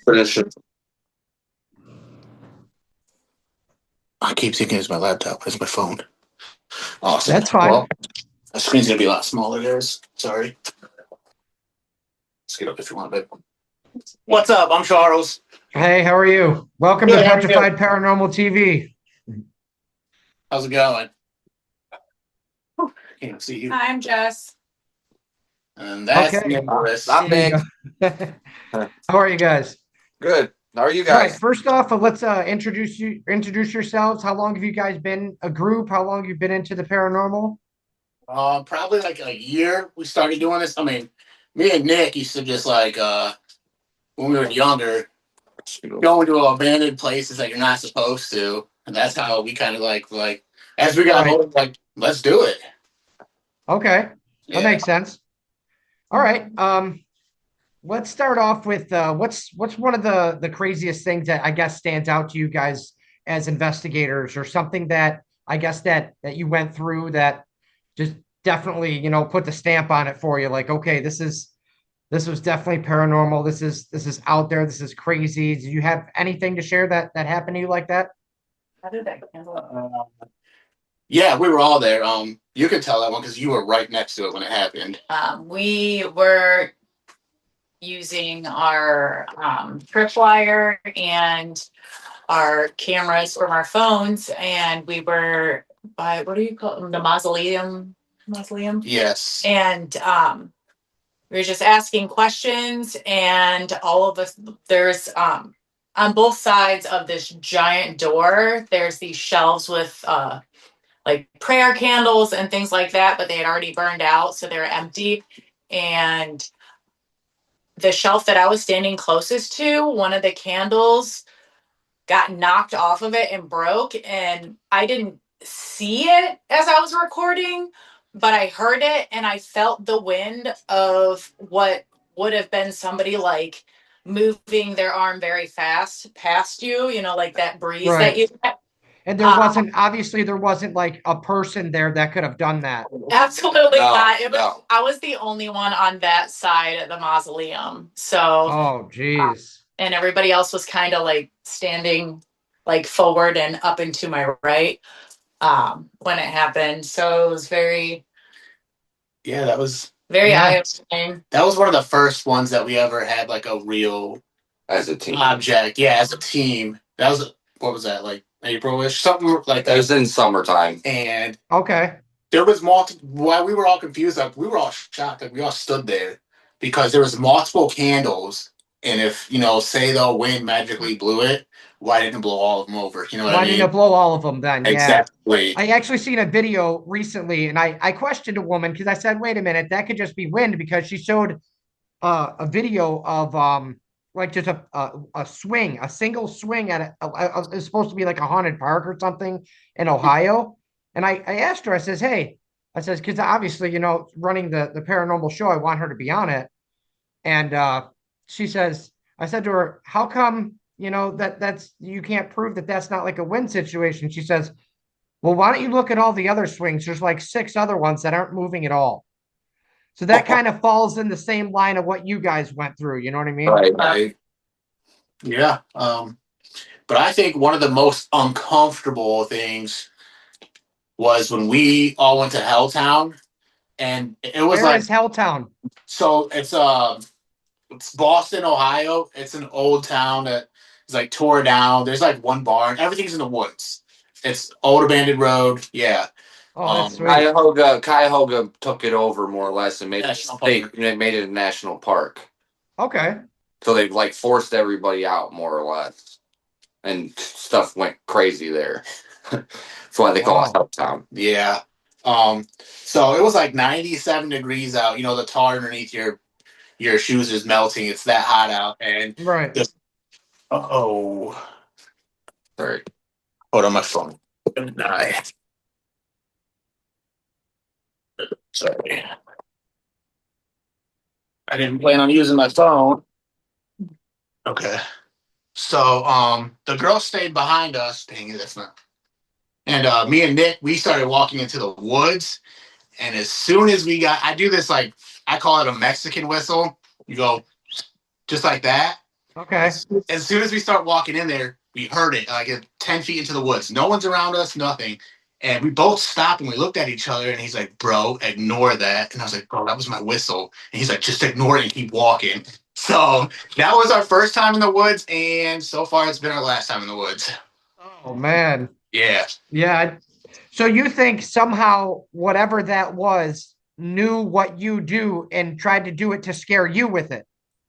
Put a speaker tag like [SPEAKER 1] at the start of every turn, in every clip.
[SPEAKER 1] Tradition.
[SPEAKER 2] I keep thinking it's my laptop. It's my phone. Awesome.
[SPEAKER 3] That's fine.
[SPEAKER 2] Well, the screen's gonna be a lot smaller, guys. Sorry. Let's get up if you want, babe. What's up? I'm Charles.
[SPEAKER 3] Hey, how are you? Welcome
[SPEAKER 2] Good,
[SPEAKER 3] to
[SPEAKER 2] how are you?
[SPEAKER 3] Petrified Paranormal TV.
[SPEAKER 2] How's it going? Can't see you.
[SPEAKER 4] I'm Jess.
[SPEAKER 2] And that's
[SPEAKER 3] Okay.
[SPEAKER 2] Nicholas.
[SPEAKER 1] I'm Nick.
[SPEAKER 3] How are you guys?
[SPEAKER 1] Good. How are you
[SPEAKER 3] All right.
[SPEAKER 1] guys?
[SPEAKER 3] First off, let's introduce yourselves. How long have you guys been a group? How long have you been into the paranormal?
[SPEAKER 2] Probably like a year we started doing this. I mean, me and Nick used to just like when we were younger, going to abandoned places that you're not supposed to. And that's how we kind of like as we got
[SPEAKER 3] Right.
[SPEAKER 2] older, like, let's do it.
[SPEAKER 3] Okay,
[SPEAKER 2] Yeah.
[SPEAKER 3] that makes sense. All right. Let's start off with what's one of the craziest things that I guess stands out to you guys as investigators, or something that I guess that you went through that just definitely, put the stamp on it for you. Like, okay, this was definitely paranormal. This is out there. This is crazy. Do you have anything to share that happened to you like that?
[SPEAKER 4] How did that handle?
[SPEAKER 2] Yeah, we were all there. You could tell that one because you were right next to it when it happened.
[SPEAKER 4] We were using our tripwire and our cameras from our phones, and we were by, what do you call them? The mausoleum.
[SPEAKER 2] Yes.
[SPEAKER 4] And we were just asking questions, and all of us, there's on both sides of this giant door, there's these shelves with like prayer candles and things like that, but they had already burned out, so they were empty. And the shelf that I was standing closest to, one of the candles got knocked off of it and broke, and I didn't see it as I was recording, but I heard it, and I felt the wind of what would have been somebody like moving their arm very fast past you, like that breeze
[SPEAKER 3] Right.
[SPEAKER 4] that you get.
[SPEAKER 3] And there wasn't like a person there that could have done that.
[SPEAKER 4] Absolutely
[SPEAKER 1] No,
[SPEAKER 4] not.
[SPEAKER 1] no.
[SPEAKER 4] I was the only one on that side of the mausoleum. So,
[SPEAKER 3] Oh, geez.
[SPEAKER 4] and everybody else was kind of like standing like forward and up and to my right when it happened. So it was very,
[SPEAKER 2] Yeah, that was
[SPEAKER 4] very
[SPEAKER 3] Yeah.
[SPEAKER 4] eye-opening.
[SPEAKER 2] that was one of the first ones that we ever had like a real
[SPEAKER 1] As a team.
[SPEAKER 2] object. Yeah, as a team. That was what was that, like April-ish? Something like
[SPEAKER 1] It
[SPEAKER 2] that.
[SPEAKER 1] was in summertime.
[SPEAKER 2] And
[SPEAKER 3] Okay.
[SPEAKER 2] there was multiple. While we were all confused, like, we were all shocked. Like, we all stood there because there was multiple candles, and if say the wind magically blew it, why didn't it blow all of them over? You know what
[SPEAKER 3] Why
[SPEAKER 2] I mean?
[SPEAKER 3] didn't it blow all of them then? Yeah.
[SPEAKER 2] Exactly.
[SPEAKER 3] I actually seen a video recently, and I questioned a woman because I said, wait a minute, that could just be wind, because she showed a video of like just a swing, a single swing at it's supposed to be like a haunted park or something in Ohio. And I asked her, I says, hey, I says, because obviously, running the paranormal show, I want her to be on it. And she says, I said to her, how come, that's you can't prove that that's not like a wind situation? She says, well, why don't you look at all the other swings? There's like 6 other ones that aren't moving at all. So that kind of falls in the same line of what you guys went through. You know what I mean?
[SPEAKER 1] Right.
[SPEAKER 2] Yeah. But I think one of the most uncomfortable things was when we all went to Helltown, and it was
[SPEAKER 3] Where
[SPEAKER 2] like,
[SPEAKER 3] is Helltown?
[SPEAKER 2] so it's Boston, Ohio. It's an old town that is like tore down. There's like one barn. Everything's in the woods. It's old abandoned road. Yeah.
[SPEAKER 3] Oh, that's sweet.
[SPEAKER 1] Cuyahoga took it over more or less and made
[SPEAKER 2] National
[SPEAKER 1] it,
[SPEAKER 2] park.
[SPEAKER 1] they made it a national park.
[SPEAKER 3] Okay.
[SPEAKER 1] So they like forced everybody out more or less, and stuff went crazy there. That's why they call it Helltown.
[SPEAKER 2] Yeah. So it was like 97 degrees out. The tar underneath your shoes is melting. It's that hot out. And
[SPEAKER 3] Right.
[SPEAKER 2] oh,
[SPEAKER 1] Sorry.
[SPEAKER 2] hold on, my phone. I'm gonna die. Sorry. I didn't plan on using my phone. Okay. So the girl stayed behind us. Dang it, that's not. And me and Nick, we started walking into the woods. And as soon as I do this, like, I call it a Mexican whistle. You go just like that.
[SPEAKER 3] Okay.
[SPEAKER 2] As soon as we start walking in there, we heard it like 10 feet into the woods. No one's around us, nothing. And we both stopped and we looked at each other and he's like, bro, ignore that. And I was like, bro, that was my whistle. And he's like, just ignore it and keep walking. So that was our first time in the woods. And so far it's been our last time in the woods.
[SPEAKER 3] Oh man.
[SPEAKER 2] Yeah.
[SPEAKER 3] Yeah. So you think somehow whatever that was knew what you do and tried to do it to scare you with it?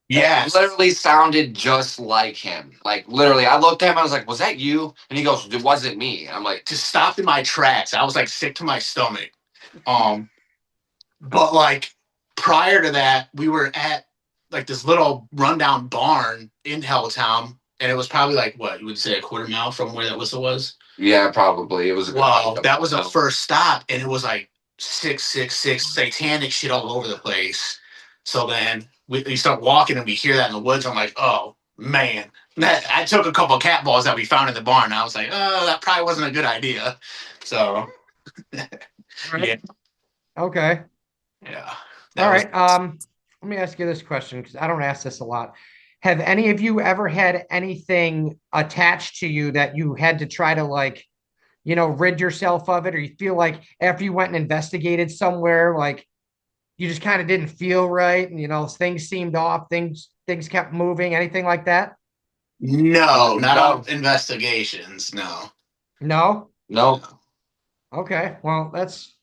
[SPEAKER 2] Yeah.
[SPEAKER 1] It literally sounded just like him. Like literally, I looked at him. I was like, "Was that you?" And he goes, "It wasn't me." And I'm like,
[SPEAKER 2] Just stopped in my tracks. I was like sick to my stomach. But like prior to that, we were at like this little rundown barn in Helltown, and it was probably like what you would say a quarter mile from where that whistle was.
[SPEAKER 1] "Yeah, probably." It was a good
[SPEAKER 2] Wow,
[SPEAKER 1] hike.
[SPEAKER 2] that was our first stop, and it was like 666 satanic shit all over the place. So then we start walking, and we hear that in the woods. I'm like, oh man. I took a couple of cat balls that we found in the barn. And I was like, oh, that probably wasn't a good idea. So,
[SPEAKER 3] Right.
[SPEAKER 2] yeah,
[SPEAKER 3] Okay.
[SPEAKER 2] yeah.
[SPEAKER 3] All right. Let me ask you this question because I don't ask this a lot. Have any of you ever had anything attached to you that you had to try to like, rid yourself of it, or you feel like after you went and investigated somewhere, like you just kind of didn't feel right, and things seemed off, things kept moving, anything like that?
[SPEAKER 2] No, not
[SPEAKER 1] No.
[SPEAKER 2] on investigations. No.
[SPEAKER 3] No?
[SPEAKER 1] No,
[SPEAKER 3] Okay. Well, that's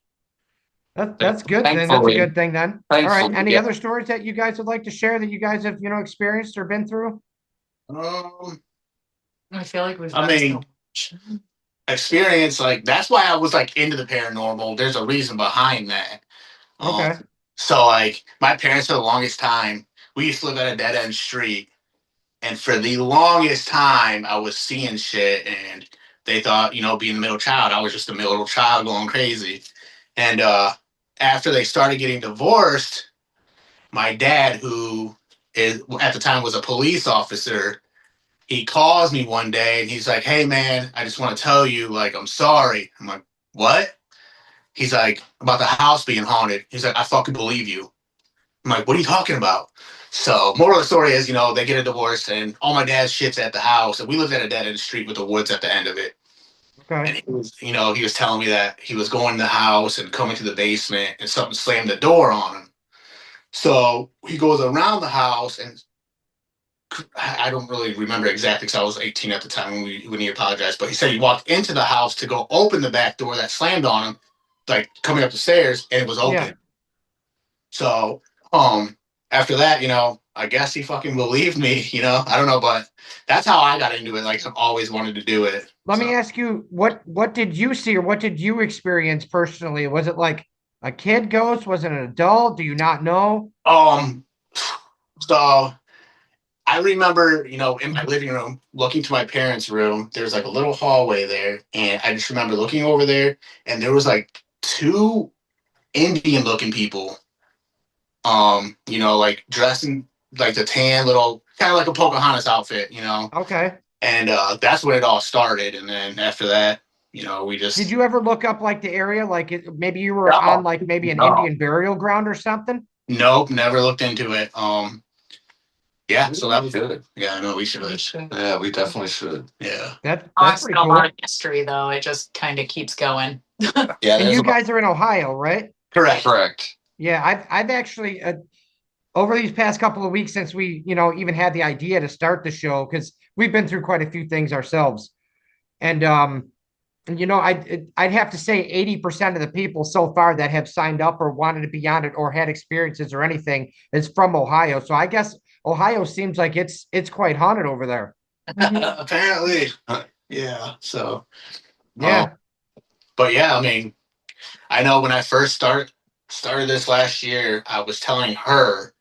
[SPEAKER 3] good then. That's a
[SPEAKER 1] thankfully,
[SPEAKER 3] good thing then. All right. Any
[SPEAKER 1] yeah.
[SPEAKER 3] other stories that you guys would like to share that you guys have, experienced or been through?
[SPEAKER 4] I feel like we've
[SPEAKER 2] I
[SPEAKER 4] done
[SPEAKER 2] mean,
[SPEAKER 4] so much.
[SPEAKER 2] experience like that's why I was like into the paranormal. There's a reason behind that. Um,
[SPEAKER 3] Okay.
[SPEAKER 2] so like my parents for the longest time, we used to live at a dead end street, and for the longest time, I was seeing shit, and they thought, being the middle child, I was just a middle child going crazy. And after they started getting divorced, my dad, who is at the time was a police officer, he calls me one day and he's like, "Hey man, I just want to tell you, like, I'm sorry." I'm like, "What?" He's like, "About the house being haunted." He's like, "I fucking believe you." I'm like, "What are you talking about?" So, moral of the story is, they get a divorce and all my dad's shit's at the house, and we lived at a dead end street with the woods at the end of it.
[SPEAKER 3] Okay.
[SPEAKER 2] And he was telling me that he was going to the house and coming to the basement, and something slammed the door on him. So he goes around the house, and I don't really remember exactly because I was 18 at the time when he apologized. But he said he walked into the house to go open the back door that slammed on him, like coming up the stairs, and it was
[SPEAKER 3] Yeah.
[SPEAKER 2] open. So, after that, I guess he fucking believed me. I don't know, but that's how I got into it. Like I've always wanted to do it.
[SPEAKER 3] Let
[SPEAKER 2] So,
[SPEAKER 3] me ask you, what did you see or what did you experience personally? Was it like a kid ghost? Was it an adult? Do you not know?
[SPEAKER 2] um, so I remember, in my living room, looking to my parents' room, there's like a little hallway there. And I just remember looking over there, and there was like two Indian looking people, like dressed in like the tan little, kind of like a Pocahontas outfit.
[SPEAKER 3] Okay.
[SPEAKER 2] And that's when it all started. And then after that, we
[SPEAKER 3] Did
[SPEAKER 2] just.
[SPEAKER 3] you ever look up like the area? Like maybe you were on
[SPEAKER 2] No,
[SPEAKER 3] like maybe an
[SPEAKER 2] no.
[SPEAKER 3] Indian burial ground or something?
[SPEAKER 2] Nope, never looked into it. Yeah, so that
[SPEAKER 1] we
[SPEAKER 2] was
[SPEAKER 1] should.
[SPEAKER 2] Yeah, I know we
[SPEAKER 4] We
[SPEAKER 2] should.
[SPEAKER 4] should.
[SPEAKER 1] Yeah, we definitely should.
[SPEAKER 2] Yeah.
[SPEAKER 3] That's
[SPEAKER 4] Honestly,
[SPEAKER 3] pretty
[SPEAKER 4] a lot
[SPEAKER 3] cool.
[SPEAKER 4] of history though. It just kind of keeps going.
[SPEAKER 2] Yeah,
[SPEAKER 3] And
[SPEAKER 2] there's
[SPEAKER 3] you
[SPEAKER 2] about
[SPEAKER 3] guys are in Ohio, right?
[SPEAKER 2] correct.
[SPEAKER 1] Correct.
[SPEAKER 3] Yeah, I've actually over these past couple of weeks since we, even had the idea to start the show because we've been through quite a few things ourselves. And I'd have to say 80% of the people so far that have signed up or wanted to be on it or had experiences or anything is from Ohio. So I guess Ohio seems like it's quite haunted over there.
[SPEAKER 2] Apparently. Yeah. So, um,
[SPEAKER 3] Yeah.
[SPEAKER 2] but yeah, I mean, I know when I first started this last year, I was telling her,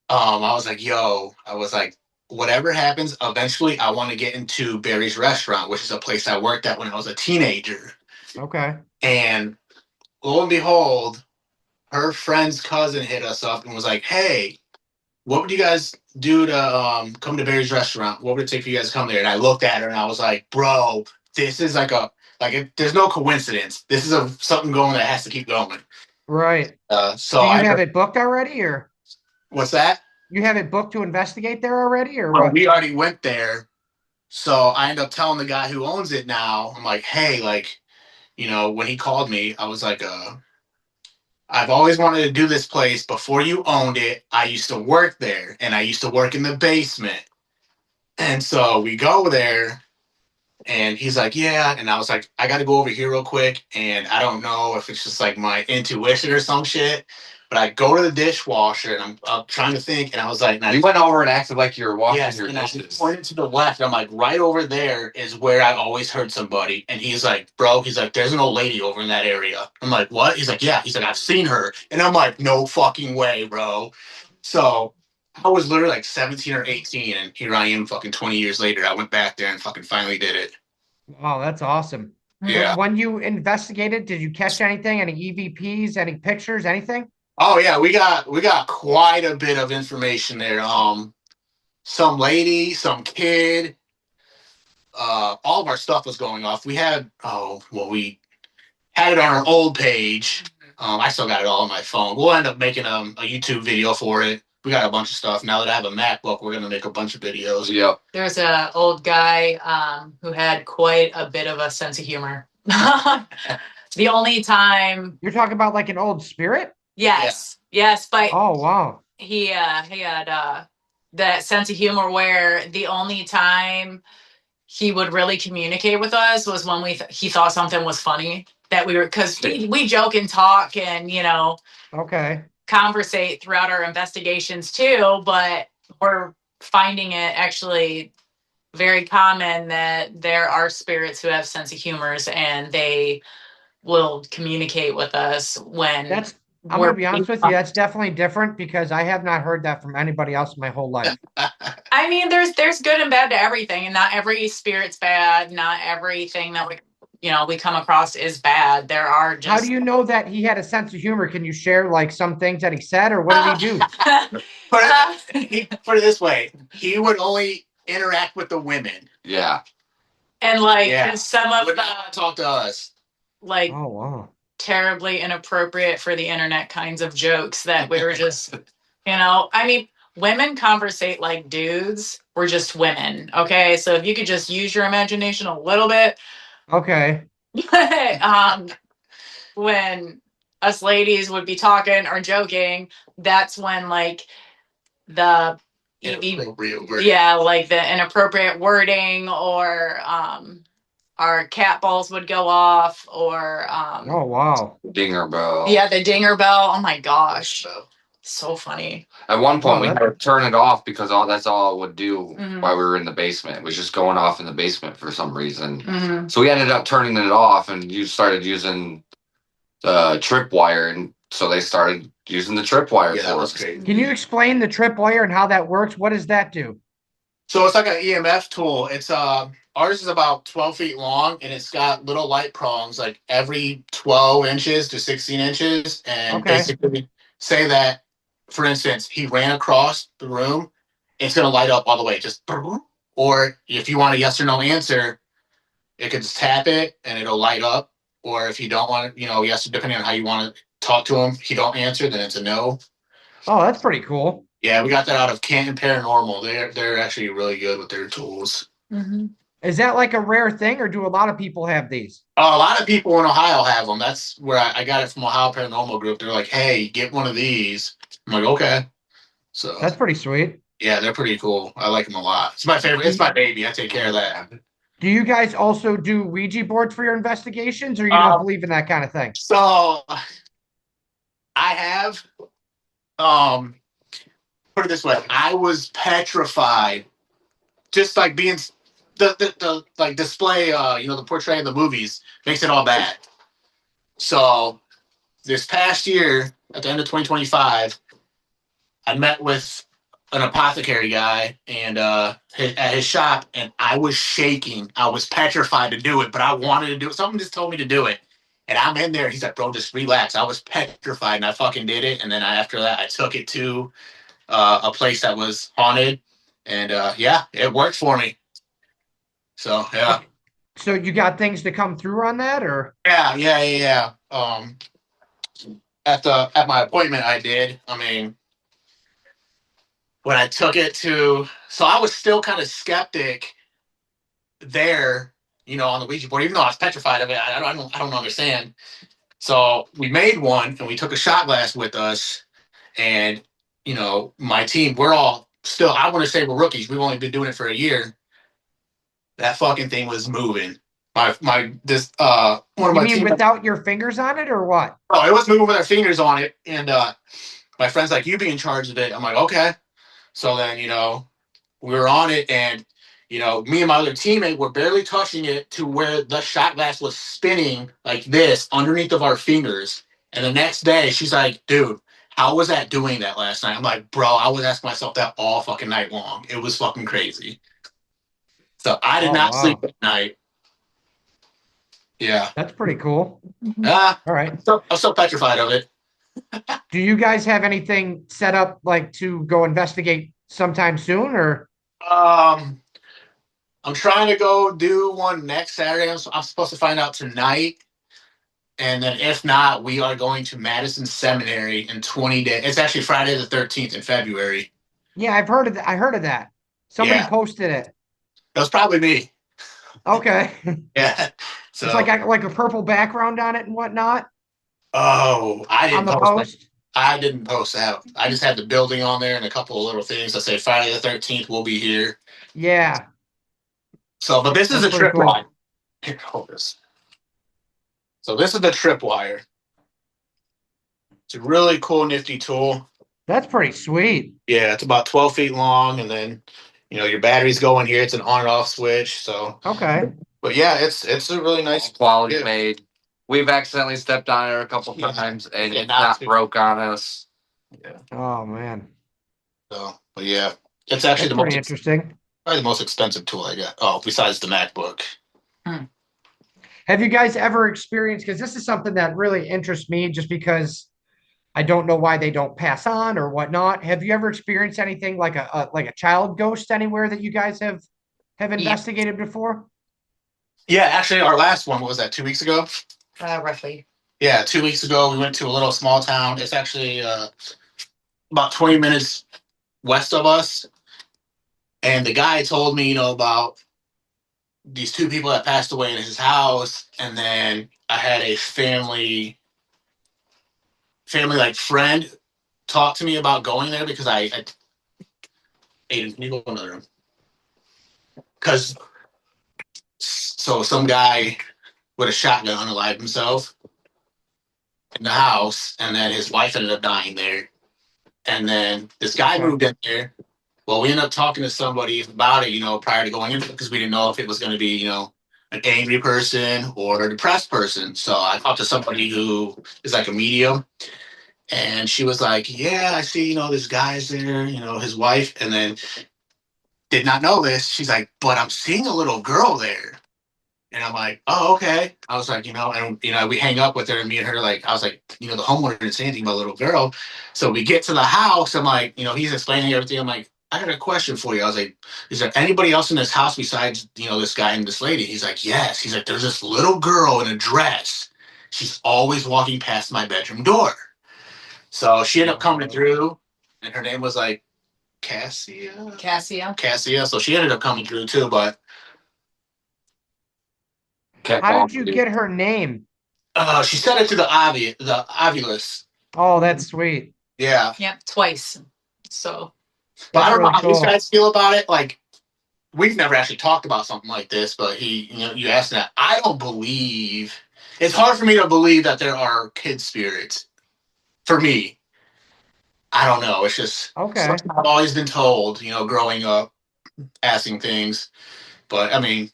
[SPEAKER 2] I was like, "Yo," I was like, "Whatever happens, eventually, I want to get into Barry's Restaurant, which is a place I worked at when I was a teenager."
[SPEAKER 3] Okay.
[SPEAKER 2] And lo and behold, her friend's cousin hit us up and was like, "Hey, what would you guys do to come to Barry's Restaurant? What would it take for you guys to come there?" And I looked at her and I was like, "Bro, this is there's no coincidence. This is something going that has to keep going."
[SPEAKER 3] Right.
[SPEAKER 2] So
[SPEAKER 3] Do you
[SPEAKER 2] I
[SPEAKER 3] have it booked already or?
[SPEAKER 2] What's that?
[SPEAKER 3] You have it booked to investigate there already, or
[SPEAKER 2] But
[SPEAKER 3] what?
[SPEAKER 2] we already went there. So I end up telling the guy who owns it now, I'm like, hey, like, when he called me, I was like, I've always wanted to do this place before you owned it. I used to work there and I used to work in the basement. And so we go there and he's like, yeah. And I was like, I got to go over here real quick. And I don't know if it's just like my intuition or some shit. But I go to the dishwasher and I'm trying to think. And I was like,
[SPEAKER 1] You went over and acted like you were washing
[SPEAKER 2] yes,
[SPEAKER 1] your
[SPEAKER 2] and I
[SPEAKER 1] dishes.
[SPEAKER 2] pointed to the left. I'm like, right over there is where I always heard somebody. And he's like, bro, he's like, there's an old lady over in that area. I'm like, what? He's like, yeah. He's like, I've seen her. And I'm like, no fucking way, bro. So I was literally like 17 or 18. And here I am fucking 20 years later. I went back there and fucking finally did it.
[SPEAKER 3] Oh, that's awesome. So
[SPEAKER 2] Yeah.
[SPEAKER 3] when you investigated, did you catch anything? Any EVPs? Any pictures? Anything?
[SPEAKER 2] Oh yeah, we got quite a bit of information there. Some lady, some kid, all of our stuff was going off. We had we had it on our old page. I still got it all on my phone. We'll end up making a YouTube video for it. We got a bunch of stuff. Now that I have a MacBook, we're gonna make a bunch of videos.
[SPEAKER 1] Yep.
[SPEAKER 4] There's a old guy who had quite a bit of a sense of humor. The only time,
[SPEAKER 3] You're talking about like an old spirit?
[SPEAKER 4] yes, but
[SPEAKER 3] Oh, wow.
[SPEAKER 4] he had that sense of humor where the only time he would really communicate with us was when he thought something was funny that we were, because we joke and talk and
[SPEAKER 3] Okay.
[SPEAKER 4] conversate throughout our investigations too, but we're finding it actually very common that there are spirits who have sense of humors and they will communicate with us when
[SPEAKER 3] That's, I'm going
[SPEAKER 4] we're
[SPEAKER 3] to be honest with you. That's definitely different because I have not heard that from anybody else my whole life.
[SPEAKER 4] I mean, there's good and bad to everything, and not every spirit's bad. Not everything that we come across is bad. There are just.
[SPEAKER 3] How do you know that he had a sense of humor? Can you share like some things that he said, or what did he do?
[SPEAKER 2] Put it this way: he would only interact with the women.
[SPEAKER 1] Yeah.
[SPEAKER 4] And some of
[SPEAKER 2] would not talk to us.
[SPEAKER 4] Like,
[SPEAKER 3] oh, wow,
[SPEAKER 4] terribly inappropriate for the internet kinds of jokes that we were just, I mean, women conversate like dudes. We're just women, okay? So if you could just use your imagination a little bit.
[SPEAKER 3] Okay.
[SPEAKER 4] When us ladies would be talking or joking, that's when like the
[SPEAKER 2] inappropriate wording.
[SPEAKER 4] Yeah, like the inappropriate wording, or our cat balls would go off, or
[SPEAKER 3] Oh, wow.
[SPEAKER 1] Dinger bell.
[SPEAKER 4] yeah, the dinger bell. Oh my gosh, so funny.
[SPEAKER 1] At one point,
[SPEAKER 3] Oh,
[SPEAKER 1] we had to turn it off because that's all it would do while we were in the basement. It was just going off in the basement for some reason. So we ended up turning it off, and you started using the tripwire, and so they started using the tripwire
[SPEAKER 2] Yeah, that
[SPEAKER 1] for
[SPEAKER 2] was
[SPEAKER 1] us.
[SPEAKER 2] crazy.
[SPEAKER 3] Can you explain the tripwire and how that works? What does that do?
[SPEAKER 2] So it's like an EMF tool. It's ours is about 12 feet long, and it's got little light prongs like every 12 inches to 16 inches, and
[SPEAKER 3] Okay.
[SPEAKER 2] basically say that, for instance, he ran across the room, it's gonna light up all the way, just. Or if you want a yes or no answer, it could just tap it and it'll light up. Or if you don't want to, yes, depending on how you want to talk to him, if you don't answer, then it's a no.
[SPEAKER 3] Oh, that's pretty cool.
[SPEAKER 2] Yeah, we got that out of Canton Paranormal. They're actually really good with their tools.
[SPEAKER 3] Is that like a rare thing, or do a lot of people have these?
[SPEAKER 2] A lot of people in Ohio have them. That's where I got it from Ohio Paranormal Group. They're like, hey, get one of these. I'm like, okay. So
[SPEAKER 3] That's pretty sweet.
[SPEAKER 2] yeah, they're pretty cool. I like them a lot. It's my favorite. It's my baby. I take care of that.
[SPEAKER 3] Do you guys also do Ouija boards for your investigations, or you don't believe in that kind of thing?
[SPEAKER 2] So I have, put it this way, I was petrified, just like being the like display, the portray in the movies makes it all bad. So this past year, at the end of 2025, I met with an apothecary guy and at his shop, and I was shaking. I was petrified to do it, but I wanted to do it. Someone just told me to do it. And I'm in there. He's like, bro, just relax. I was petrified, and I fucking did it. And then after that, I took it to a place that was haunted. And yeah, it worked for me. So, yeah.
[SPEAKER 3] So you got things to come through on that, or?
[SPEAKER 2] Yeah. At my appointment, I did. I mean, when I took it to, so I was still kind of skeptic there, on the Ouija board, even though I was petrified of it. I don't understand. So we made one and we took a shot glass with us, and my team, we're all still, I want to say we're rookies. We've only been doing it for a year. That fucking thing was moving. One of
[SPEAKER 3] You
[SPEAKER 2] my
[SPEAKER 3] mean
[SPEAKER 2] team,
[SPEAKER 3] without your fingers on it or what?
[SPEAKER 2] oh, it was moving with our fingers on it, and my friend's like, "You be in charge of it." I'm like, "Okay." So then, we were on it, and me and my other teammate were barely touching it to where the shot glass was spinning like this underneath of our fingers. And the next day, she's like, "Dude, how was that doing that last night?" I'm like, "Bro, I was asking myself that all fucking night long. It was fucking crazy." So I did
[SPEAKER 3] Oh,
[SPEAKER 2] not sleep
[SPEAKER 3] wow.
[SPEAKER 2] at night. Yeah.
[SPEAKER 3] That's pretty cool.
[SPEAKER 2] Ah,
[SPEAKER 3] All right.
[SPEAKER 2] I'm so petrified of it.
[SPEAKER 3] Do you guys have anything set up like to go investigate sometime soon or?
[SPEAKER 2] Um, I'm trying to go do one next Saturday. I'm supposed to find out tonight. And then if not, we are going to Madison Seminary in 20 days. It's actually Friday the 13th in February.
[SPEAKER 3] Yeah, I've heard of that. I heard of that. Somebody
[SPEAKER 2] Yeah,
[SPEAKER 3] posted it.
[SPEAKER 2] that was probably me.
[SPEAKER 3] Okay.
[SPEAKER 2] Yeah.
[SPEAKER 3] It's like
[SPEAKER 2] So,
[SPEAKER 3] like a purple background on it and whatnot
[SPEAKER 2] oh, I
[SPEAKER 3] on
[SPEAKER 2] didn't
[SPEAKER 3] the
[SPEAKER 2] post that.
[SPEAKER 3] post.
[SPEAKER 2] I didn't post that. I just had the building on there and a couple of little things that say Friday the 13th, we'll be here.
[SPEAKER 3] Yeah,
[SPEAKER 2] So, but this is
[SPEAKER 3] that's
[SPEAKER 2] a
[SPEAKER 3] pretty
[SPEAKER 2] tripwire.
[SPEAKER 3] cool.
[SPEAKER 2] Here, hold this. So, this is the tripwire. It's a really cool, nifty tool.
[SPEAKER 3] That's pretty sweet.
[SPEAKER 2] Yeah, it's about 12 feet long, and then your batteries go in here. It's an on and off switch. So,
[SPEAKER 3] Okay.
[SPEAKER 2] but yeah, it's a really nice
[SPEAKER 1] quality
[SPEAKER 2] yeah.
[SPEAKER 1] made. We've accidentally stepped on it a couple
[SPEAKER 2] Yeah.
[SPEAKER 1] times and
[SPEAKER 2] Yeah,
[SPEAKER 1] it's
[SPEAKER 2] not
[SPEAKER 1] not
[SPEAKER 2] too-
[SPEAKER 1] broke on us.
[SPEAKER 2] Yeah.
[SPEAKER 3] Oh man,
[SPEAKER 2] So, but yeah, it's actually
[SPEAKER 3] that's pretty interesting.
[SPEAKER 2] probably the most expensive tool I got. Oh, besides the MacBook.
[SPEAKER 3] Have you guys ever experienced? Because this is something that really interests me, just because I don't know why they don't pass on or whatnot. Have you ever experienced anything like a child ghost anywhere that you guys have
[SPEAKER 4] Yeah.
[SPEAKER 3] investigated before?
[SPEAKER 2] Yeah, actually, our last one, what was that, 2 weeks ago?
[SPEAKER 4] Roughly.
[SPEAKER 2] Yeah, 2 weeks ago, we went to a little small town. It's actually about 20 minutes west of us. And the guy told me, about these two people that passed away in his house. And then I had a family like friend talk to me about going there because Aiden, can you go in another room? Because so some guy with a shotgun unalived himself in the house, and then his wife ended up dying there. And then this guy moved in there. Well, we ended up talking to somebody about it, prior to going in because we didn't know if it was going to be, an angry person or a depressed person. So I talked to somebody who is like a medium, and she was like, "Yeah, I see, this guy's there, his wife," and then did not know this. She's like, "But I'm seeing a little girl there." And I'm like, "Oh, okay." I was like, and we hang up with her, and me and her, like, I was like, the homeowner didn't say anything about a little girl. So we get to the house. I'm like, he's explaining everything. I'm like, "I got a question for you." I was like, "Is there anybody else in this house besides, this guy and this lady?" He's like, "Yes." He's like, "There's this little girl in a dress. She's always walking past my bedroom door." So she ended up coming through, and her name was like Cassia. Cassia. So she ended up coming through too, but
[SPEAKER 3] How did you get her name?
[SPEAKER 2] she said it to the Ovilus.
[SPEAKER 3] Oh, that's sweet.
[SPEAKER 2] Yeah.
[SPEAKER 4] Yep, twice. So
[SPEAKER 2] But I don't know
[SPEAKER 3] really
[SPEAKER 2] how these
[SPEAKER 3] cool.
[SPEAKER 2] guys feel about it. Like, we've never actually talked about something like this, but you asked that. I don't believe, it's hard for me to believe that there are kid spirits. For me, I don't know. It's just
[SPEAKER 3] Okay.
[SPEAKER 2] something I've always been told, growing up, asking things. But I mean,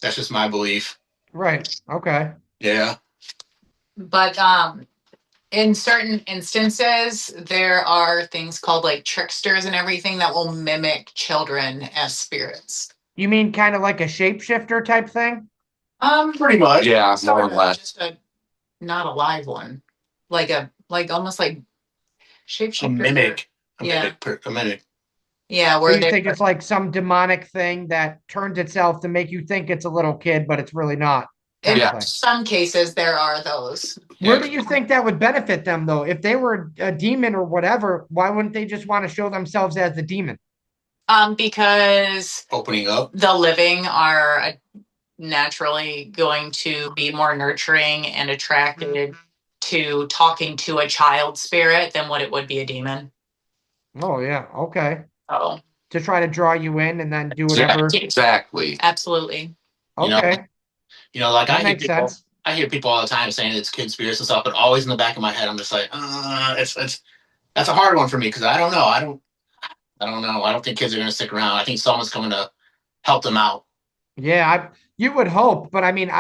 [SPEAKER 2] that's just my belief.
[SPEAKER 3] Right. Okay.
[SPEAKER 2] Yeah.
[SPEAKER 4] but in certain instances there are things called like tricksters and everything that will mimic children as spirits.
[SPEAKER 3] You mean kind of like a shapeshifter type thing?
[SPEAKER 2] Pretty much.
[SPEAKER 1] Yeah, more or
[SPEAKER 4] Sort of,
[SPEAKER 1] less.
[SPEAKER 4] just a not a live one. Like almost like
[SPEAKER 2] A
[SPEAKER 4] shapeshifter.
[SPEAKER 2] mimic.
[SPEAKER 4] Yeah.
[SPEAKER 2] A mimic.
[SPEAKER 4] Yeah,
[SPEAKER 3] So
[SPEAKER 4] where
[SPEAKER 3] you
[SPEAKER 4] they
[SPEAKER 3] think it's like some demonic thing that turns itself to make you think it's a little kid, but it's really not.
[SPEAKER 4] In
[SPEAKER 1] Yeah.
[SPEAKER 4] some cases, there are those.
[SPEAKER 3] Where do you think that would benefit them, though? If they were a demon or whatever, why wouldn't they just want to show themselves as the demon?
[SPEAKER 4] Because
[SPEAKER 2] Opening up.
[SPEAKER 4] the living are naturally going to be more nurturing and attracted to talking to a child spirit than what it would be a demon.
[SPEAKER 3] Oh, yeah. Okay.
[SPEAKER 4] Oh,
[SPEAKER 3] To try to draw you in and then do whatever.
[SPEAKER 1] Yeah, exactly.
[SPEAKER 4] absolutely.
[SPEAKER 3] Okay.
[SPEAKER 2] Like
[SPEAKER 3] That
[SPEAKER 2] I hear
[SPEAKER 3] makes
[SPEAKER 2] people,
[SPEAKER 3] sense.
[SPEAKER 2] I hear people all the time saying it's kid spirits and stuff, but always in the back of my head, I'm just like, it's that's a hard one for me because I don't know. I don't know. I don't think kids are gonna stick around. I think someone's coming to help them out.
[SPEAKER 3] Yeah, you would hope, but I mean,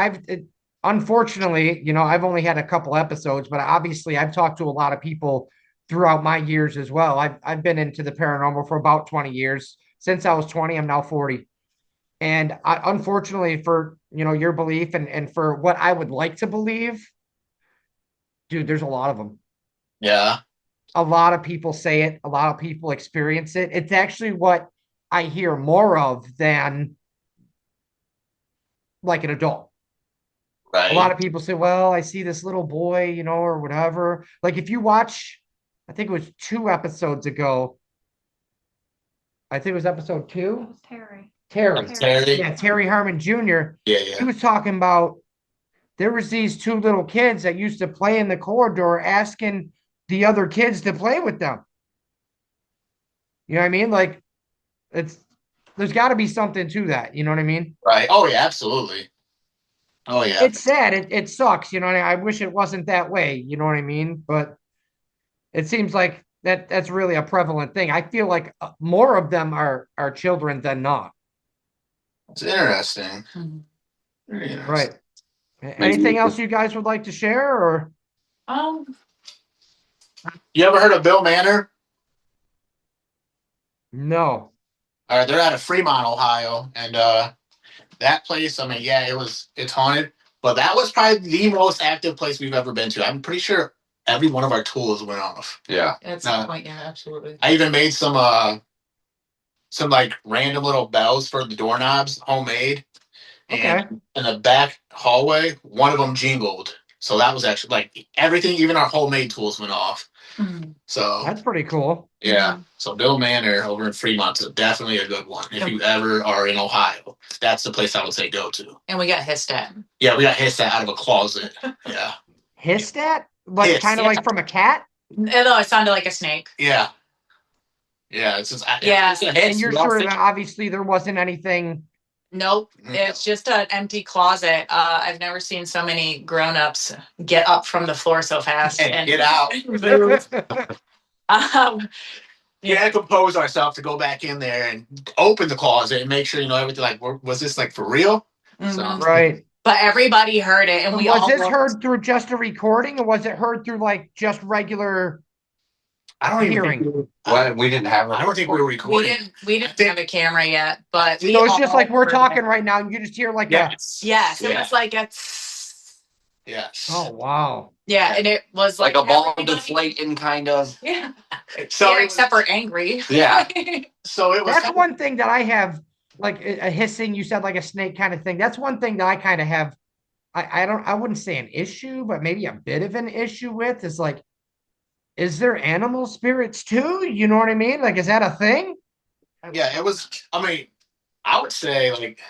[SPEAKER 3] unfortunately, I've only had a couple episodes, but obviously I've talked to a lot of people throughout my years as well. I've been into the paranormal for about 20 years. Since I was 20, I'm now 40. And unfortunately for, your belief and for what I would like to believe, dude, there's a lot of them.
[SPEAKER 2] Yeah.
[SPEAKER 3] A lot of people say it, a lot of people experience it. It's actually what I hear more of than like an adult. A lot
[SPEAKER 2] Right.
[SPEAKER 3] of people say, well, I see this little boy, or whatever. Like if you watch, I think it was 2 episodes ago. I think it was episode 2.
[SPEAKER 5] It was Terry.
[SPEAKER 3] Terry.
[SPEAKER 2] Terry.
[SPEAKER 3] Yeah, Terry Harmon Jr.
[SPEAKER 2] Yeah,
[SPEAKER 3] He
[SPEAKER 2] yeah.
[SPEAKER 3] was talking about there was these 2 little kids that used to play in the corridor asking the other kids to play with them. You know what I mean? Like there's got to be something to that. You know what I mean?
[SPEAKER 2] Right. Oh yeah, absolutely. Oh yeah.
[SPEAKER 3] It's sad. It sucks. I wish it wasn't that way. You know what I mean? But it seems like that's really a prevalent thing. I feel like more of them are children than not.
[SPEAKER 2] It's interesting.
[SPEAKER 4] Mhm.
[SPEAKER 2] Very interesting.
[SPEAKER 3] Right. Anything else you guys would like to share or?
[SPEAKER 4] Um,
[SPEAKER 2] You ever heard of Bill Manor?
[SPEAKER 3] No.
[SPEAKER 2] They're out of Fremont, Ohio, and that place. I mean, yeah, it's haunted, but that was probably the most active place we've ever been to. I'm pretty sure every one of our tools went off.
[SPEAKER 1] Yeah.
[SPEAKER 4] at some point, yeah, absolutely.
[SPEAKER 2] I even made some like random little bells for the doorknobs, homemade.
[SPEAKER 3] Okay.
[SPEAKER 2] And in the back hallway, one of them jingled. So that was actually like everything, even our homemade tools went off.
[SPEAKER 4] Mhm.
[SPEAKER 2] So
[SPEAKER 3] That's pretty cool.
[SPEAKER 2] yeah. So Bill Manor over in Fremont is definitely a good one. If you ever are in Ohio, that's the place I would say go to.
[SPEAKER 4] And we got hissed at.
[SPEAKER 2] Yeah, we got hissed at out of a closet. Yeah.
[SPEAKER 3] Hissed at? Like
[SPEAKER 2] Hiss.
[SPEAKER 3] kind of like from a cat?
[SPEAKER 4] Although it sounded like a snake.
[SPEAKER 2] Yeah. Yeah. It's just
[SPEAKER 4] Yeah.
[SPEAKER 2] It's a hiss.
[SPEAKER 3] And you're sure that obviously there wasn't anything.
[SPEAKER 4] Nope, it's just an empty closet. I've never seen so many grown-ups get up from the floor so fast
[SPEAKER 2] And get out. We
[SPEAKER 4] Yeah.
[SPEAKER 2] had to compose ourselves to go back in there and open the closet and make sure everything. Like, was this like for real?
[SPEAKER 4] Mhm.
[SPEAKER 3] Right.
[SPEAKER 4] But everybody heard it, and we
[SPEAKER 3] was
[SPEAKER 4] all
[SPEAKER 3] this
[SPEAKER 4] looked.
[SPEAKER 3] heard through just a recording or was it heard through like just regular
[SPEAKER 2] I don't even
[SPEAKER 3] hearing?
[SPEAKER 2] think
[SPEAKER 1] Well, we didn't have.
[SPEAKER 2] I don't think we were
[SPEAKER 4] We
[SPEAKER 2] recording.
[SPEAKER 4] didn't have a camera yet, but
[SPEAKER 3] So
[SPEAKER 4] we
[SPEAKER 3] it's just
[SPEAKER 4] all
[SPEAKER 3] like we're
[SPEAKER 4] heard
[SPEAKER 3] talking
[SPEAKER 4] it.
[SPEAKER 3] right now and you just hear like
[SPEAKER 2] Yes.
[SPEAKER 4] Yes, it
[SPEAKER 2] Yeah.
[SPEAKER 4] was like a.
[SPEAKER 2] Yes.
[SPEAKER 3] oh wow.
[SPEAKER 4] Yeah, and it was
[SPEAKER 1] Like a ball
[SPEAKER 4] everybody-
[SPEAKER 1] deflating kind of.
[SPEAKER 4] Yeah,
[SPEAKER 2] So
[SPEAKER 4] yeah,
[SPEAKER 2] it was,
[SPEAKER 4] except for angry.
[SPEAKER 1] Yeah.
[SPEAKER 2] so it was.
[SPEAKER 3] That's one thing that I have, like a hissing, you said like a snake kind of thing. That's one thing that I kind of have. I wouldn't say an issue, but maybe a bit of an issue with is like, is there animal spirits too? You know what I mean? Like, is that a thing?
[SPEAKER 2] Yeah, it was. I mean, I would say like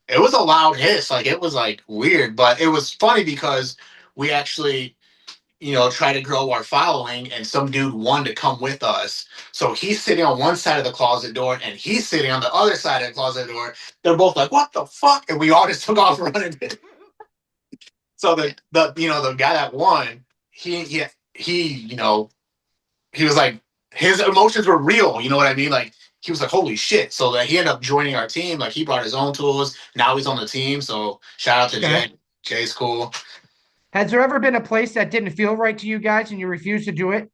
[SPEAKER 2] it was a loud hiss. Like it was like weird, but it was funny because we actually, try to grow our following, and some dude wanted to come with us. So he's sitting on one side of the closet door, and he's sitting on the other side of the closet door. They're both like, "What the fuck?" And we all just took off running. So the guy that won, he he was like, his emotions were real. You know what I mean? Like he was like, "Holy shit!" So that he ended up joining our team. Like he brought his own tools. Now he's on the team. So shout out to
[SPEAKER 3] Okay.
[SPEAKER 2] Jay. Jay's cool.
[SPEAKER 3] Has there ever been a place that didn't feel right to you guys and you refused to do it?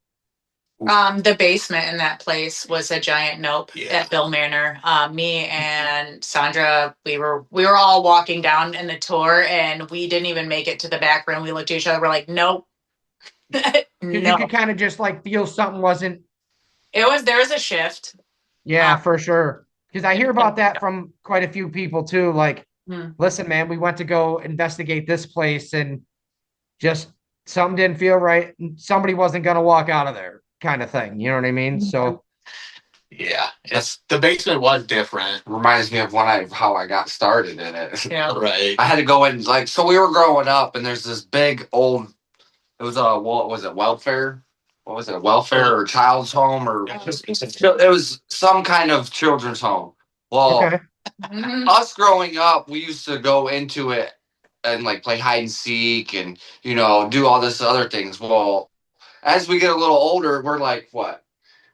[SPEAKER 4] The basement in that place was a giant nope
[SPEAKER 2] Yeah.
[SPEAKER 4] at Bill Manor. Me and Sandra, we were all walking down in the tour, and we didn't even make it to the back room. We looked at each other. We're like, nope.
[SPEAKER 3] Because you
[SPEAKER 4] No.
[SPEAKER 3] could kind of just like feel something wasn't.
[SPEAKER 4] There was a shift.
[SPEAKER 3] Yeah, for sure. Because I hear about that from quite a few people too. Like listen, man, we went to go investigate this place and just something didn't feel right. And somebody wasn't going to walk out of there kind of thing. You know what I mean? So
[SPEAKER 2] Yeah, the basement was different.
[SPEAKER 1] Reminds me of how I got started in it.
[SPEAKER 2] Yeah, right.
[SPEAKER 1] I had to go in so we were growing up, and there's this big old. It was what was it, welfare? What was it, welfare or child's home or it was some kind of children's home. Well,
[SPEAKER 3] okay.
[SPEAKER 1] us growing up, we used to go into it and like play hide and seek and do all this other things. Well, as we get a little older, we're like what?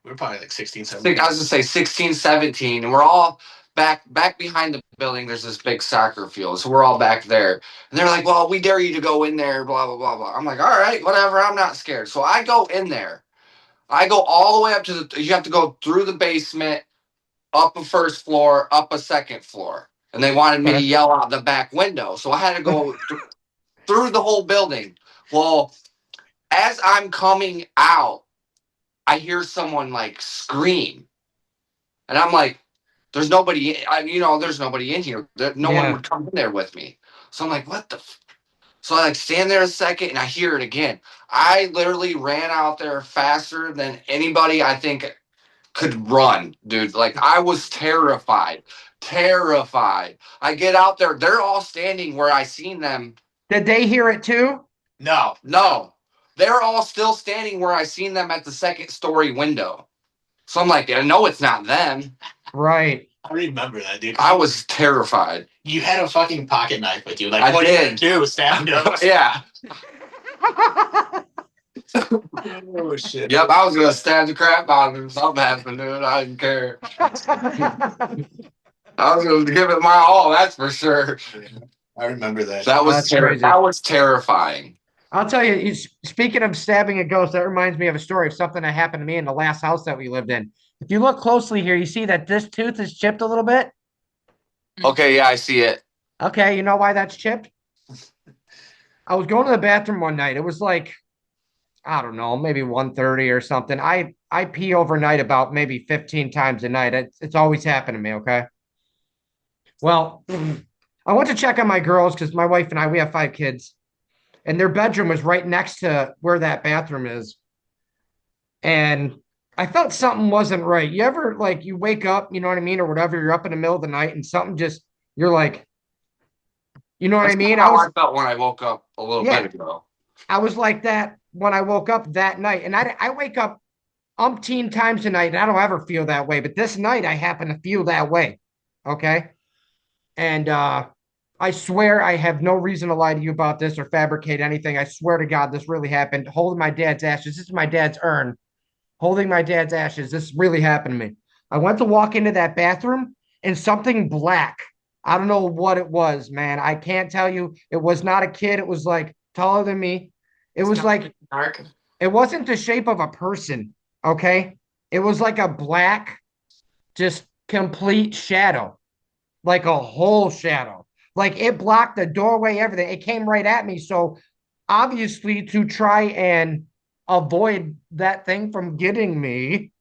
[SPEAKER 2] We're probably like 16,
[SPEAKER 1] I
[SPEAKER 2] 17.
[SPEAKER 1] was gonna say 16, 17, and we're all back behind the building. There's this big soccer field, so we're all back there. And they're like, "Well, we dare you to go in there." Blah blah blah blah. I'm like, "All right, whatever. I'm not scared." So I go in there. I go all the way up to the. You have to go through the basement, up a first floor, up a second floor, and they wanted me to yell out the back window, so I had to go through the whole building. Well, as I'm coming out, I hear someone like scream. And I'm like, there's nobody, there's nobody in here. No one would come in there with me. So I'm like, what the? So I like stand there a second and I hear it again. I literally ran out there faster than anybody I think could run, dude. Like I was terrified. Terrified. I get out there. They're all standing where I seen them.
[SPEAKER 3] Did they hear it too?
[SPEAKER 1] No. They're all still standing where I seen them at the second story window. So I'm like, I know it's not them.
[SPEAKER 3] Right.
[SPEAKER 2] I remember that, dude.
[SPEAKER 1] I was terrified.
[SPEAKER 2] You had a fucking pocket knife with you. Like,
[SPEAKER 1] I
[SPEAKER 2] what
[SPEAKER 1] did.
[SPEAKER 2] did you do? Stab him?
[SPEAKER 1] Yeah.
[SPEAKER 2] Oh, shit.
[SPEAKER 1] Yep, I was going to stab the crap out of him. Something happened, dude. I didn't care. I was going to give it my all, that's for sure.
[SPEAKER 2] I remember that.
[SPEAKER 1] That was terrifying.
[SPEAKER 3] I'll tell you, speaking of stabbing a ghost, that reminds me of a story of something that happened to me in the last house that we lived in. If you look closely here, you see that this tooth is chipped a little bit.
[SPEAKER 1] Okay, yeah, I see it.
[SPEAKER 3] Okay, you know why that's chipped? I was going to the bathroom one night. It was like, I don't know, maybe 1:30 or something. I pee overnight about maybe 15 times a night. It's always happened to me, okay? Well, I went to check on my girls because my wife and I, we have 5 kids. And their bedroom was right next to where that bathroom is. And I felt something wasn't right. You ever like you wake up, you know what I mean, or whatever, you're up in the middle of the night and something just you're like, you know what I mean?
[SPEAKER 1] How I felt when I woke up a little bit ago.
[SPEAKER 3] I was like that when I woke up that night. And I wake up umpteen times a night and I don't ever feel that way. But this night I happen to feel that way. Okay. And I swear I have no reason to lie to you about this or fabricate anything. I swear to God, this really happened. Holding my dad's ashes. This is my dad's urn. Holding my dad's ashes. This really happened to me. I went to walk into that bathroom and something black. I don't know what it was, man. I can't tell you. It was not a kid. It was like taller than me. It was like
[SPEAKER 4] dark.
[SPEAKER 3] It wasn't the shape of a person. Okay. It was like a black, just complete shadow, like a whole shadow. Like it blocked the doorway, everything. It came right at me. So obviously, to try and avoid that thing from getting me,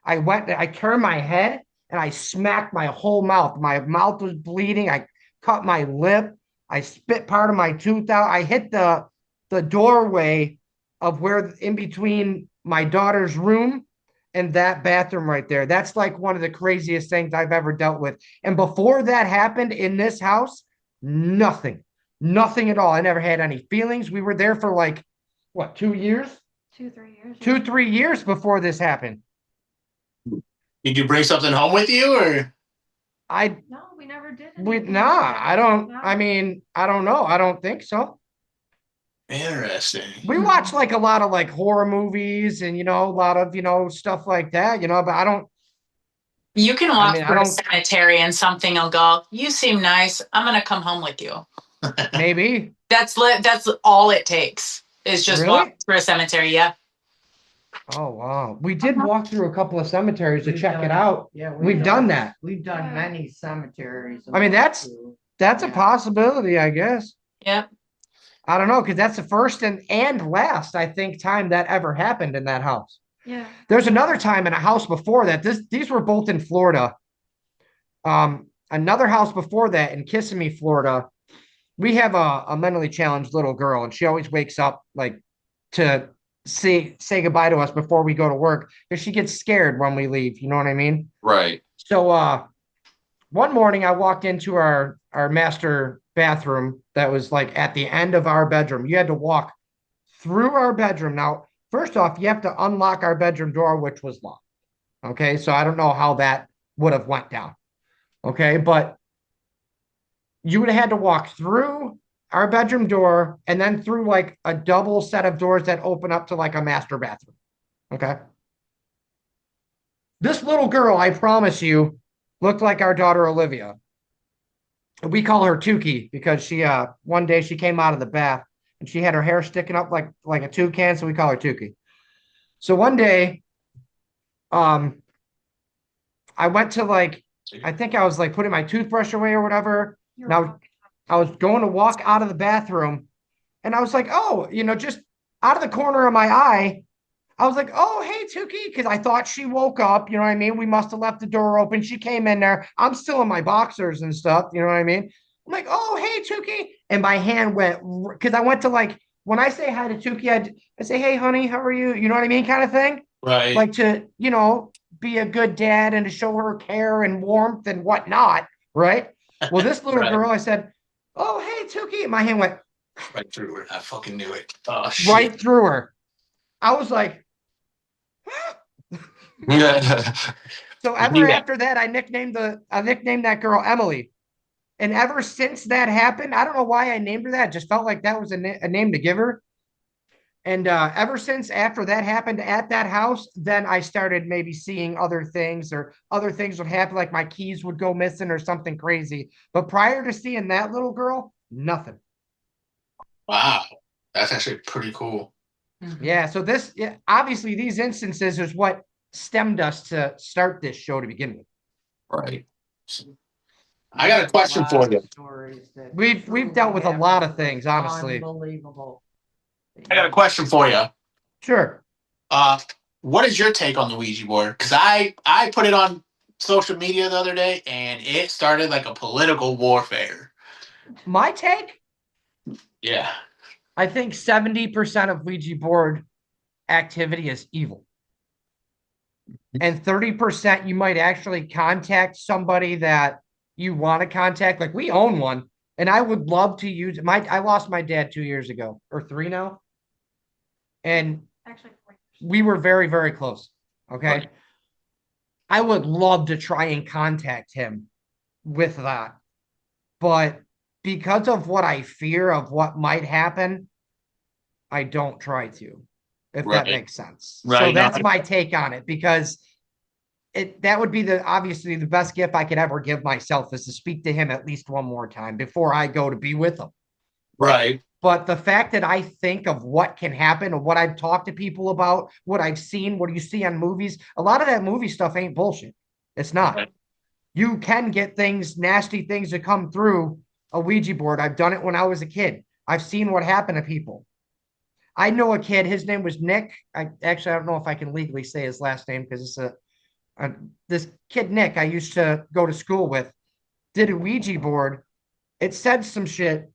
[SPEAKER 3] I turned my head and I smacked my whole mouth. My mouth was bleeding. I cut my lip. I spit part of my tooth out. I hit the doorway of where in between my daughter's room and that bathroom right there. That's like one of the craziest things I've ever dealt with. And before that happened in this house, nothing at all. I never had any feelings. We were there for like, what, 2 years?
[SPEAKER 5] 2-3 years.
[SPEAKER 3] 2-3 years before this happened.
[SPEAKER 2] Did you bring something home with you, or?
[SPEAKER 5] No, we never did.
[SPEAKER 3] I don't, I mean, I don't know. I don't think so.
[SPEAKER 2] Interesting.
[SPEAKER 3] We watch like a lot of like horror movies and, a lot of, stuff like that, but I don't.
[SPEAKER 4] You can walk through a cemetery and something will go, you seem nice. I'm going to come home with you.
[SPEAKER 3] Maybe.
[SPEAKER 4] That's all it takes is just walk through a cemetery. Yeah.
[SPEAKER 3] Oh, wow. We did walk through a couple of cemeteries to check it out.
[SPEAKER 6] Yeah,
[SPEAKER 3] we've done that.
[SPEAKER 6] We've done many cemeteries.
[SPEAKER 3] I mean, that's a possibility, I guess.
[SPEAKER 4] Yep.
[SPEAKER 3] I don't know, because that's the first and last, I think, time that ever happened in that house.
[SPEAKER 5] Yeah.
[SPEAKER 3] There's another time in a house before that. These were both in Florida. I another house before that in Kissimmee, Florida, we have a mentally challenged little girl, and she always wakes up like to say goodbye to us before we go to work because she gets scared when we leave. You know what I mean?
[SPEAKER 1] Right.
[SPEAKER 3] So one morning I walked into our master bathroom that was like at the end of our bedroom. You had to walk through our bedroom. Now, first off, you have to unlock our bedroom door, which was locked. Okay, so I don't know how that would have went down. Okay, but you would have had to walk through our bedroom door and then through like a double set of doors that open up to like a master bathroom. Okay. This little girl, I promise you, looked like our daughter Olivia. We call her Tukey because she one day she came out of the bath and she had her hair sticking up like a toucan, so we call her Tukey. So one day, I went to like I think I was like putting my toothbrush away or whatever. Now I was going to walk out of the bathroom and I was like, oh, just out of the corner of my eye, I was like, oh, hey, Tukey, because I thought she woke up. You know what I mean? We must have left the door open. She came in there. I'm still in my boxers and stuff. You know what I mean? I'm like, oh, hey, Tukey. And my hand went, because I went to like, when I say hi to Tukey, I say, hey, honey, how are you? You know what I mean? Kind of thing.
[SPEAKER 2] Right.
[SPEAKER 3] Like to, be a good dad and to show her care and warmth and whatnot. Right. Well, this little
[SPEAKER 2] Right.
[SPEAKER 3] girl, I said, oh, hey, Tukey. And my hand went
[SPEAKER 2] Right through her. I fucking knew it. Oh, shit.
[SPEAKER 3] right through her. I was like, so ever
[SPEAKER 2] Yeah.
[SPEAKER 3] after that, I nicknamed that girl Emily. And ever since that happened, I don't know why I named her that. Just felt like that was a name to give her. And ever since after that happened at that house, then I started maybe seeing other things or other things would happen, like my keys would go missing or something crazy. But prior to seeing that little girl, nothing.
[SPEAKER 2] Wow. That's actually pretty cool.
[SPEAKER 3] Yeah. So obviously these instances is what stemmed us to start this show to begin with.
[SPEAKER 1] Right.
[SPEAKER 2] I got a question for you.
[SPEAKER 3] We've dealt with a lot of things, honestly.
[SPEAKER 6] Unbelievable.
[SPEAKER 2] I got a question for you.
[SPEAKER 3] Sure.
[SPEAKER 2] What is your take on the Ouija board? Because I put it on social media the other day, and it started like a political warfare.
[SPEAKER 3] My take,
[SPEAKER 2] Yeah.
[SPEAKER 3] I think 70% of Ouija board activity is evil. And 30% you might actually contact somebody that you want to contact. Like we own one, and I would love to use I lost my dad 2 years ago, or 3 now. And
[SPEAKER 5] Actually, 4
[SPEAKER 3] we were very, very close. Okay.
[SPEAKER 2] Right.
[SPEAKER 3] I would love to try and contact him with that. But because of what I fear of what might happen, I don't try to, if that makes sense.
[SPEAKER 2] Right.
[SPEAKER 3] So that's my take on it, because that would be obviously the best gift I could ever give myself is to speak to him at least one more time before I go to be with him.
[SPEAKER 2] Right.
[SPEAKER 3] But the fact that I think of what can happen and what I've talked to people about, what I've seen, what you see on movies, a lot of that movie stuff ain't bullshit. It's not.
[SPEAKER 2] Right.
[SPEAKER 3] You can get nasty things that come through a Ouija board. I've done it when I was a kid. I've seen what happened to people. I know a kid, his name was Nick. I don't know if I can legally say his last name because it's this kid, Nick, I used to go to school with, did a Ouija board. It said some shit,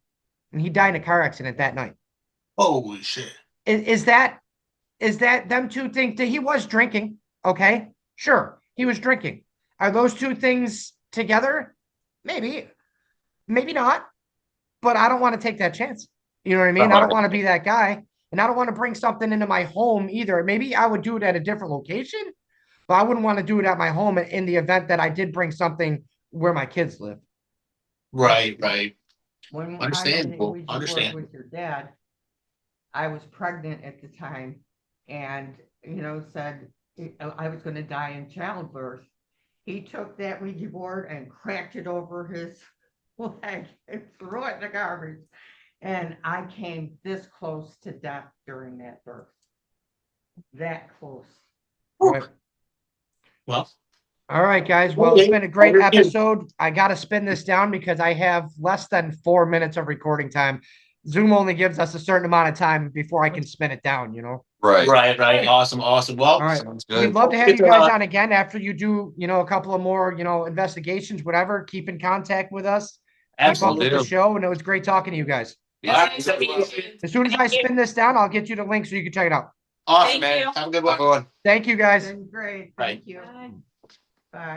[SPEAKER 3] and he died in a car accident that night.
[SPEAKER 2] Holy shit.
[SPEAKER 3] Is that them two things? He was drinking. Okay. Sure. He was drinking. Are those two things together? Maybe not, but I don't want to take that chance. You know what I mean? I don't want to be that guy, and I don't want to bring something into my home either. Maybe I would do it at a different location, but I wouldn't want to do it at my home in the event that I did bring something where my kids live.
[SPEAKER 2] Right.
[SPEAKER 6] When
[SPEAKER 2] Understandable.
[SPEAKER 6] I was with your dad, I was pregnant at the time, and said I was going to die in childbirth. He took that Ouija board and cracked it over his leg and threw it in the garbage. And I came this close to death during that birth. That close.
[SPEAKER 3] Right.
[SPEAKER 2] Well.
[SPEAKER 3] All right, guys. Well, it's been a great episode. I got to spin this down because I have less than 4 minutes of recording time. Zoom only gives us a certain amount of time before I can spin it down,
[SPEAKER 1] Right.
[SPEAKER 2] Right. Awesome. Well,
[SPEAKER 3] All right.
[SPEAKER 1] Sounds
[SPEAKER 3] We'd
[SPEAKER 1] good.
[SPEAKER 3] love to have you guys on again after you do, a couple of more, investigations, whatever. Keep in contact with us. Keep up
[SPEAKER 2] absolutely.
[SPEAKER 3] with the
[SPEAKER 1] Will do.
[SPEAKER 3] show, and it was great talking to you guys.
[SPEAKER 1] Yeah.
[SPEAKER 3] As soon as I spin this down, I'll get you the link so you can check it out.
[SPEAKER 2] Awesome,
[SPEAKER 4] Thank
[SPEAKER 2] man.
[SPEAKER 4] you.
[SPEAKER 2] Have a good
[SPEAKER 1] Have
[SPEAKER 2] one.
[SPEAKER 1] a good one.
[SPEAKER 3] Thank you guys.
[SPEAKER 6] Been great.
[SPEAKER 2] Right.
[SPEAKER 6] Thank you.
[SPEAKER 5] Bye.
[SPEAKER 6] Bye.